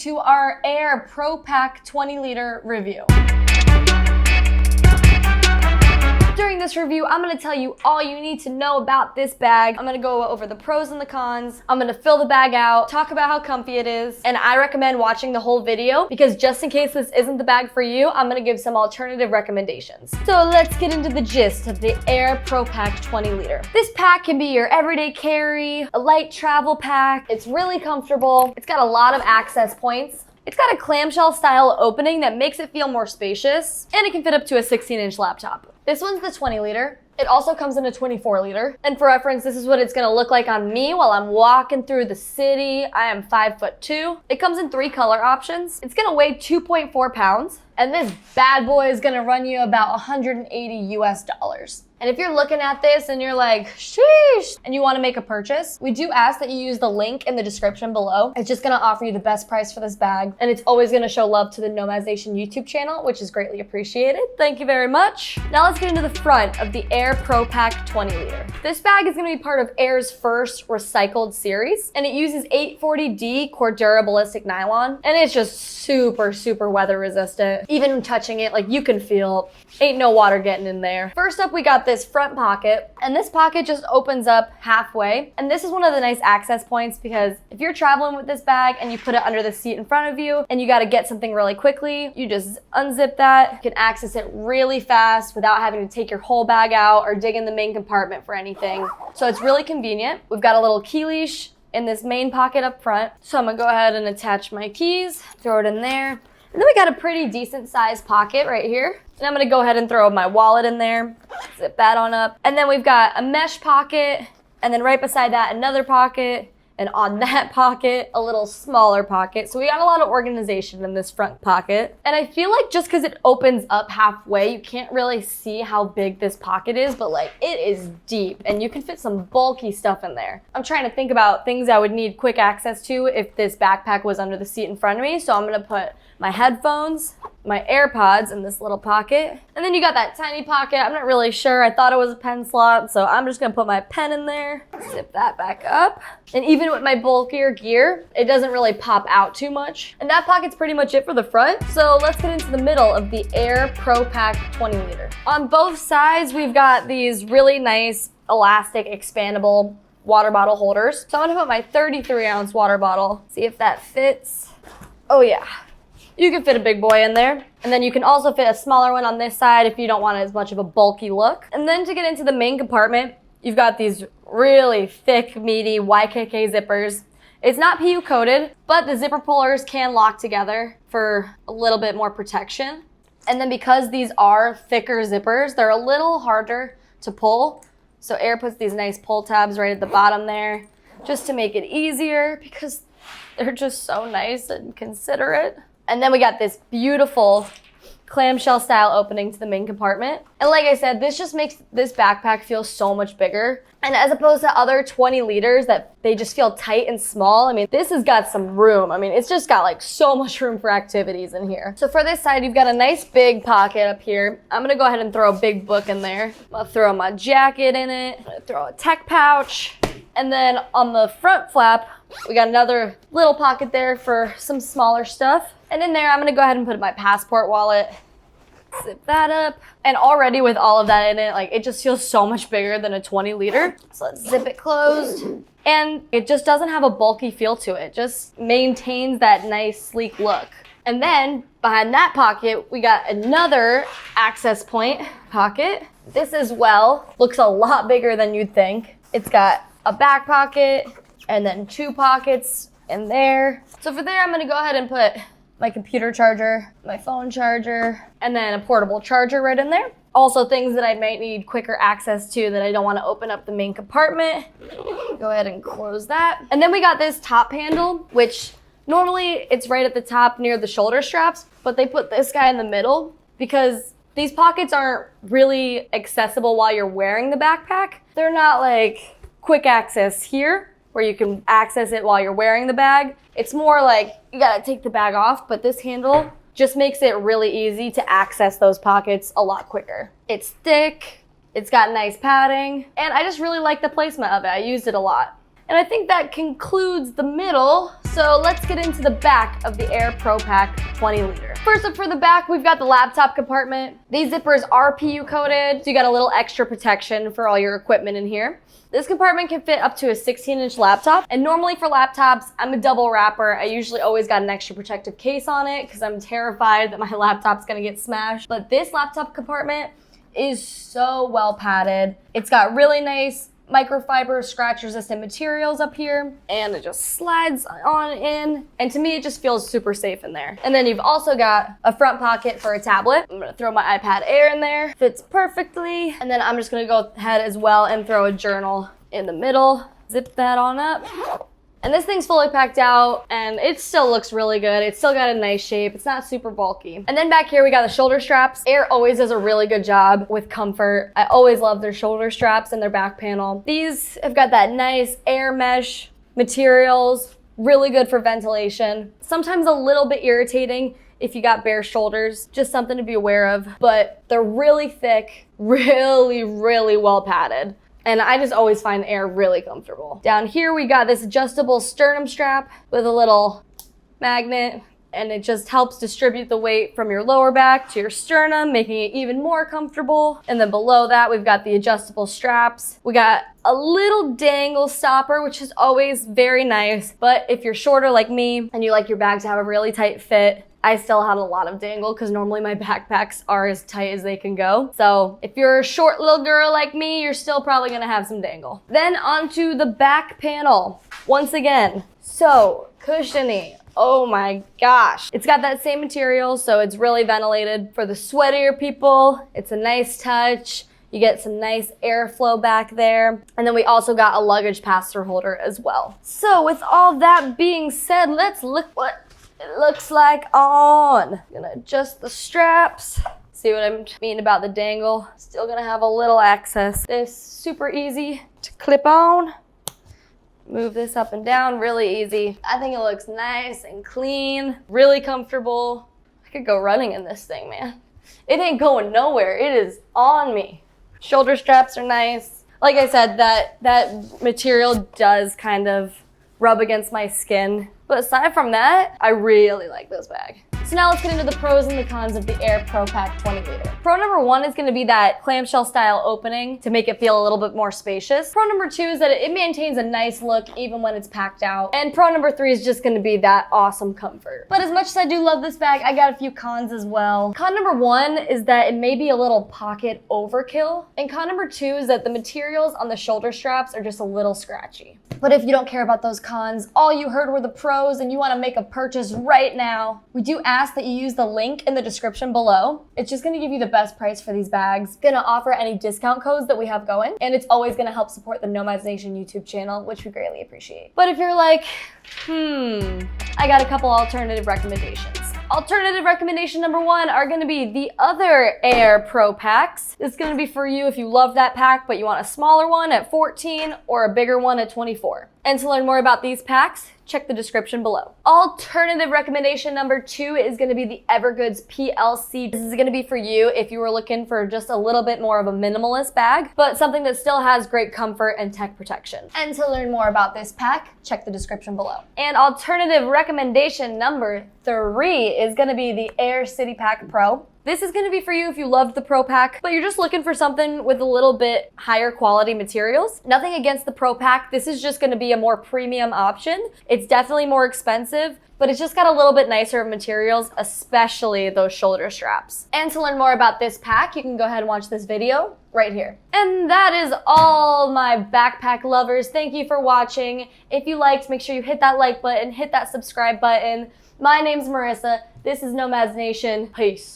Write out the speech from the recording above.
to our Aer Pro Pack 20-liter review. During this review, I'm going to tell you all you need to know about this bag. I'm going to go over the pros and the cons. I'm going to fill the bag out, talk about how comfy it is, and I recommend watching the whole video because just in case this isn't the bag for you, I'm going to give some alternative recommendations. So let's get into the gist of the Aer Pro Pack 20-liter. This pack can be your everyday carry, a light travel pack. It's really comfortable. It's got a lot of access points. It's got a clamshell style opening that makes it feel more spacious, and it can fit up to a 16-inch laptop. This one's the 20-liter. It also comes in a 24-liter. And for reference, this is what it's gonna look like on me while I'm walking through the city. I am 5'2". It comes in 3 color options. It's gonna weigh 2.4 pounds. And this bad boy is gonna run you about 180 US dollars. And if you're looking at this and you're like, sheesh, and you wanna make a purchase, we do ask that you use the link in the description below. It's just gonna offer you the best price for this bag. And it's always gonna show love to the Nomads Nation YouTube channel, which is greatly appreciated. Thank you very much. Now let's get into the front of the Aer Pro Pack 20-liter. This bag is gonna be part of Aer's first recycled series, and it uses 840D Cordura ballistic nylon, and it's just super, super weather resistant. Even touching it, like you can feel, ain't no water getting in there. First up, we got this front pocket, and this pocket just opens up halfway. And this is one of the nice access points because if you're traveling with this bag and you put it under the seat in front of you and you gotta get something really quickly, you just unzip that. You can access it really fast without having to take your whole bag out or dig in the main compartment for anything. So it's really convenient. We've got a little key leash in this main pocket up front. So I'm gonna go ahead and attach my keys, throw it in there. And then we got a pretty decent sized pocket right here. And I'm gonna go ahead and throw my wallet in there, zip that on up. And then we've got a mesh pocket, and then right beside that, another pocket, and on that pocket, a little smaller pocket. So we got a lot of organization in this front pocket. And I feel like just because it opens up halfway, you can't really see how big this pocket is, but like it is deep and you can fit some bulky stuff in there. I'm trying to think about things I would need quick access to if this backpack was under the seat in front of me. So I'm gonna put my headphones, my AirPods in this little pocket. And then you got that tiny pocket. I'm not really sure. I thought it was a pen slot, so I'm just gonna put my pen in there, zip that back up. And even with my bulkier gear, it doesn't really pop out too much. And that pocket's pretty much it for the front. So let's get into the middle of the Aer Pro Pack 20-liter. On both sides, we've got these really nice elastic expandable water bottle holders. So I'm gonna put my 33-ounce water bottle, see if that fits. Oh yeah. You can fit a big boy in there. And then you can also fit a smaller one on this side if you don't want as much of a bulky look. And then to get into the main compartment, you've got these really thick, meaty YKK zippers. It's not PU coated, but the zipper pullers can lock together for a little bit more protection. And then because these are thicker zippers, they're a little harder to pull. So Aer puts these nice pull tabs right at the bottom there just to make it easier because they're just so nice and considerate. And then we got this beautiful clamshell style opening to the main compartment. And like I said, this just makes this backpack feel so much bigger. And as opposed to other 20 liters that they just feel tight and small, I mean, this has got some room. I mean, it's just got like so much room for activities in here. So for this side, you've got a nice big pocket up here. I'm gonna go ahead and throw a big book in there. I'll throw my jacket in it. I'm gonna throw a tech pouch. And then on the front flap, we got another little pocket there for some smaller stuff. And in there, I'm gonna go ahead and put my passport wallet, zip that up. And already with all of that in it, like it just feels so much bigger than a 20-liter. So let's zip it closed. And it just doesn't have a bulky feel to it. It just maintains that nice, sleek look. And then behind that pocket, we got another access point pocket. This as well looks a lot bigger than you'd think. It's got a back pocket and then 2 pockets in there. So for there, I'm gonna go ahead and put my computer charger, my phone charger, and then a portable charger right in there. Also things that I might need quicker access to that I don't want to open up the main compartment. Go ahead and close that. And then we got this top handle, which normally it's right at the top near the shoulder straps, but they put this guy in the middle because these pockets aren't really accessible while you're wearing the backpack. They're not like quick access here where you can access it while you're wearing the bag. It's more like you gotta take the bag off, but this handle just makes it really easy to access those pockets a lot quicker. It's thick, it's got nice padding, and I just really like the placement of it. I used it a lot. And I think that concludes the middle. So let's get into the back of the Aer Pro Pack 20 liter. First up for the back, we've got the laptop compartment. These zippers are PU coated, so you got a little extra protection for all your equipment in here. This compartment can fit up to a 16-inch laptop, and normally for laptops, I'm a double wrapper. I usually always got an extra protective case on it because I'm terrified that my laptop's gonna get smashed. But this laptop compartment is so well padded. It's got really nice microfiber scratch resistant materials up here, and it just slides on in, and to me it just feels super safe in there. And then you've also got a front pocket for a tablet. I'm gonna throw my iPad Air in there, fits perfectly. And then I'm just gonna go ahead as well and throw a journal in the middle, zip that on up. And this thing's fully packed out, and it still looks really good. It's still got a nice shape. It's not super bulky. And then back here, we got the shoulder straps. Aer always does a really good job with comfort. I always love their shoulder straps and their back panel. These have got that nice Aer mesh materials, really good for ventilation. Sometimes a little bit irritating if you got bare shoulders, just something to be aware of, but they're really thick, really, really well padded. And I just always find Aer really comfortable. Down here, we got this adjustable sternum strap with a little magnet, and it just helps distribute the weight from your lower back to your sternum, making it even more comfortable. And then below that, we've got the adjustable straps. We got a little dangle stopper, which is always very nice. But if you're shorter like me and you like your bag to have a really tight fit, I still had a lot of dangle because normally my backpacks are as tight as they can go. So if you're a short little girl like me, you're still probably gonna have some dangle. Then onto the back panel. Once again, so cushiony. Oh my gosh. It's got that same material, so it's really ventilated. For the sweatier people, it's a nice touch. You get some nice airflow back there. And then we also got a luggage pass-through holder as well. So with all that being said, let's look what it looks like on. I'm gonna adjust the straps. See what I mean about the dangle? Still gonna have a little access. This super easy to clip on. Move this up and down, really easy. I think it looks nice and clean, really comfortable. I could go running in this thing, man. It ain't going nowhere, it is on me. Shoulder straps are nice. Like I said, that material does kind of rub against my skin. But aside from that, I really like this bag. So now let's get into the pros and the cons of the Aer Pro Pack 20 liter. Pro number one is gonna be that clamshell style opening to make it feel a little bit more spacious. Pro number two is that it maintains a nice look even when it's packed out. And pro number three is just gonna be that awesome comfort. But as much as I do love this bag, I got a few cons as well. Con number one is that it may be a little pocket overkill. And con number two is that the materials on the shoulder straps are just a little scratchy. But if you don't care about those cons, all you heard were the pros and you wanna make a purchase right now, we do ask that you use the link in the description below. It's just gonna give you the best price for these bags, gonna offer any discount codes that we have going, and it's always gonna help support the Nomads Nation YouTube channel, which we greatly appreciate. But if you're like, I got a couple alternative recommendations. Alternative recommendation number one are gonna be the other Aer Pro Packs. This is gonna be for you if you love that pack, but you want a smaller one at 14 or a bigger one at 24. And to learn more about these packs, check the description below. Alternative recommendation number two is gonna be the Evergoods PLC. This is gonna be for you if you were looking for just a little bit more of a minimalist bag, but something that still has great comfort and tech protection. And to learn more about this pack, check the description below. And alternative recommendation number three is gonna be the Aer City Pack Pro. This is gonna be for you if you loved the Pro Pack, but you're just looking for something with a little bit higher quality materials. Nothing against the Pro Pack. This is just gonna be a more premium option. It's definitely more expensive, but it's just got a little bit nicer of materials, especially those shoulder straps. And to learn more about this pack, you can go ahead and watch this video right here. And that is all, my backpack lovers. Thank you for watching. If you liked, make sure you hit that like button, hit that subscribe button. My name's Marissa. This is Nomads Nation. Peace.